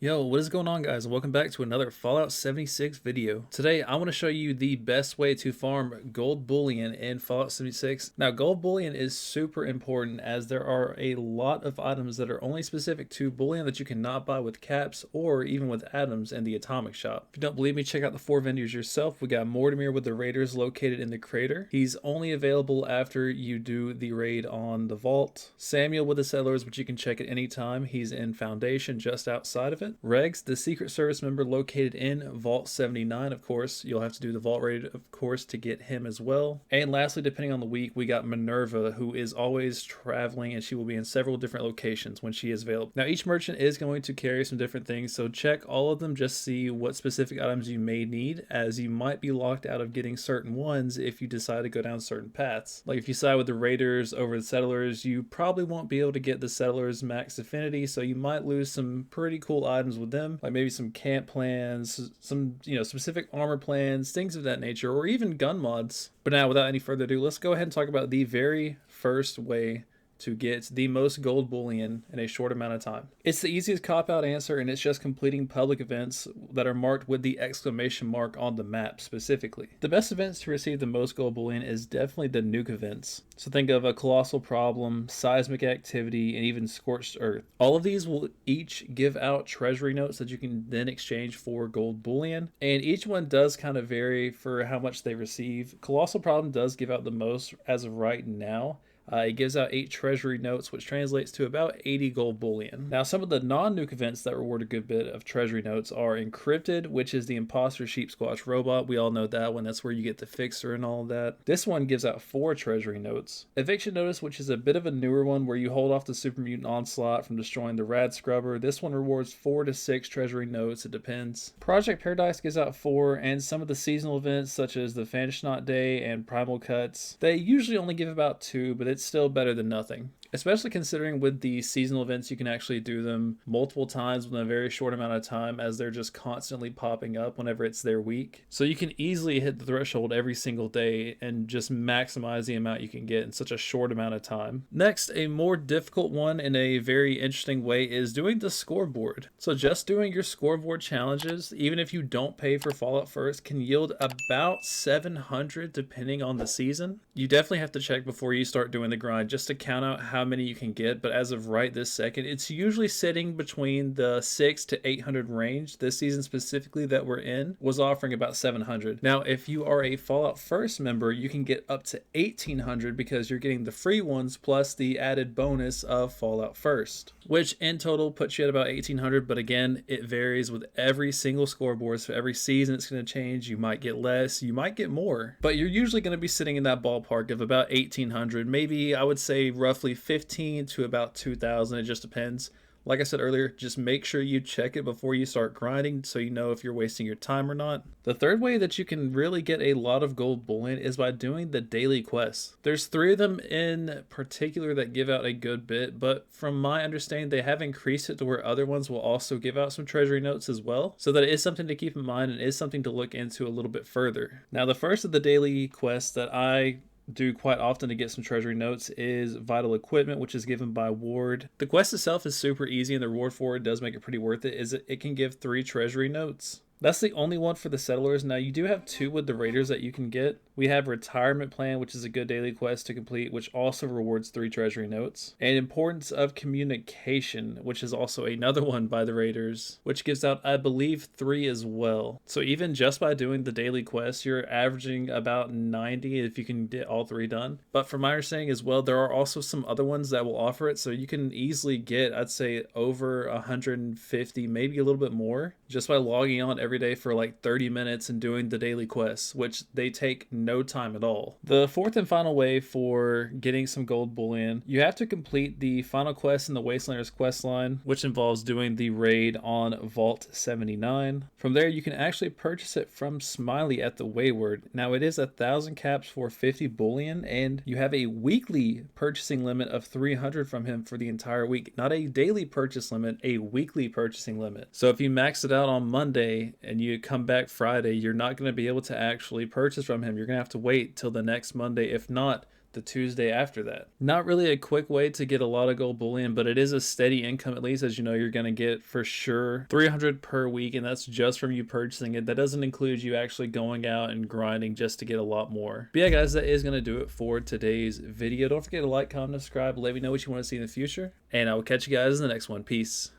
Yo, what is going on, guys? And welcome back to another Fallout 76 video. Today, I want to show you the best way to farm gold bullion in Fallout 76. Now, gold bullion is super important as there are a lot of items that are only specific to bullion that you cannot buy with caps or even with atoms in the atomic shop. If you don't believe me, check out the 4 vendors yourself. We got Mortimer with the raiders located in the crater. He's only available after you do the raid on the vault. Samuel with the settlers, which you can check at any time. He's in Foundation just outside of it. Regs, the Secret Service member located in Vault 79, of course. You'll have to do the vault raid, of course, to get him as well. And lastly, depending on the week, we got Minerva, who is always traveling, and she will be in several different locations when she is available. Now, each merchant is going to carry some different things, so check all of them, just see what specific items you may need, as you might be locked out of getting certain ones if you decide to go down certain paths. Like if you side with the raiders over the settlers, you probably won't be able to get the settlers max affinity, so you might lose some pretty cool items with them, like maybe some camp plans, some specific armor plans, things of that nature, or even gun mods. But now, without any further ado, let's go ahead and talk about the very first way to get the most gold bullion in a short amount of time. It's the easiest cop-out answer, and it's just completing public events that are marked with the exclamation mark on the map specifically. The best events to receive the most gold bullion is definitely the nuke events. So think of a colossal problem, seismic activity, and even scorched earth. All of these will each give out treasury notes that you can then exchange for gold bullion, and each one does kind of vary for how much they receive. Colossal problem does give out the most as of right now. It gives out 8 treasury notes, which translates to about 80 gold bullion. Now, some of the non-nuke events that reward a good bit of treasury notes are Encrypted, which is the imposter sheep squash robot. We all know that one. That's where you get the fixer and all of that. This one gives out 4 treasury notes. Eviction Notice, which is a bit of a newer one where you hold off the super mutant onslaught from destroying the rad scrubber. This one rewards 4 to 6 treasury notes. It depends. Project Paradise gives out 4, and some of the seasonal events such as the Vanish Knot Day and Primal Cuts, they usually only give about 2, but it's still better than nothing. Especially considering with the seasonal events, you can actually do them multiple times within a very short amount of time, as they're just constantly popping up whenever it's their week. So you can easily hit the threshold every single day and just maximize the amount you can get in such a short amount of time. Next, a more difficult one in a very interesting way is doing the scoreboard. So just doing your scoreboard challenges, even if you don't pay for Fallout First, can yield about 700 depending on the season. You definitely have to check before you start doing the grind just to count out how many you can get, but as of right this second, it's usually sitting between the 600 to 800 range. This season specifically that we're in was offering about 700. Now, if you are a Fallout First member, you can get up to 1800 because you're getting the free ones plus the added bonus of Fallout First, which in total puts you at about 1800. But again, it varies with every single scoreboard. So every season it's going to change. You might get less, you might get more, but you're usually going to be sitting in that ballpark of about 1800, maybe I would say roughly 15 to about 2000. It just depends. Like I said earlier, just make sure you check it before you start grinding so you know if you're wasting your time or not. The third way that you can really get a lot of gold bullion is by doing the daily quests. There's 3 of them in particular that give out a good bit, but from my understanding, they have increased it to where other ones will also give out some treasury notes as well. So that is something to keep in mind and is something to look into a little bit further. Now, the first of the daily quests that I do quite often to get some treasury notes is Vital Equipment, which is given by Ward. The quest itself is super easy, and the reward for it does make it pretty worth it. It can give 3 treasury notes. That's the only one for the settlers. Now, you do have 2 with the raiders that you can get. We have Retirement Plan, which is a good daily quest to complete, which also rewards 3 treasury notes. And Importance of Communication, which is also another one by the raiders, which gives out, I believe, 3 as well. So even just by doing the daily quests, you're averaging about 90 if you can get all 3 done. But from my understanding as well, there are also some other ones that will offer it. So you can easily get, I'd say, over 150, maybe a little bit more, just by logging on every day for like 30 minutes and doing the daily quests, which they take no time at all. The fourth and final way for getting some gold bullion, you have to complete the final quest in the Wastelanders quest line, which involves doing the raid on Vault 79. From there, you can actually purchase it from Smiley at the Wayward. Now, it is 1,000 caps for 50 bullion, and you have a weekly purchasing limit of 300 from him for the entire week. Not a daily purchase limit, a weekly purchasing limit. So if you max it out on Monday and you come back Friday, you're not going to be able to actually purchase from him. You're going to have to wait till the next Monday, if not the Tuesday after that. Not really a quick way to get a lot of gold bullion, but it is a steady income, at least, as you know you're going to get for sure 300 per week, and that's just from you purchasing it. That doesn't include you actually going out and grinding just to get a lot more. But yeah, guys, that is going to do it for today's video. Don't forget to like, comment, subscribe, let me know what you want to see in the future, and I will catch you guys in the next one. Peace.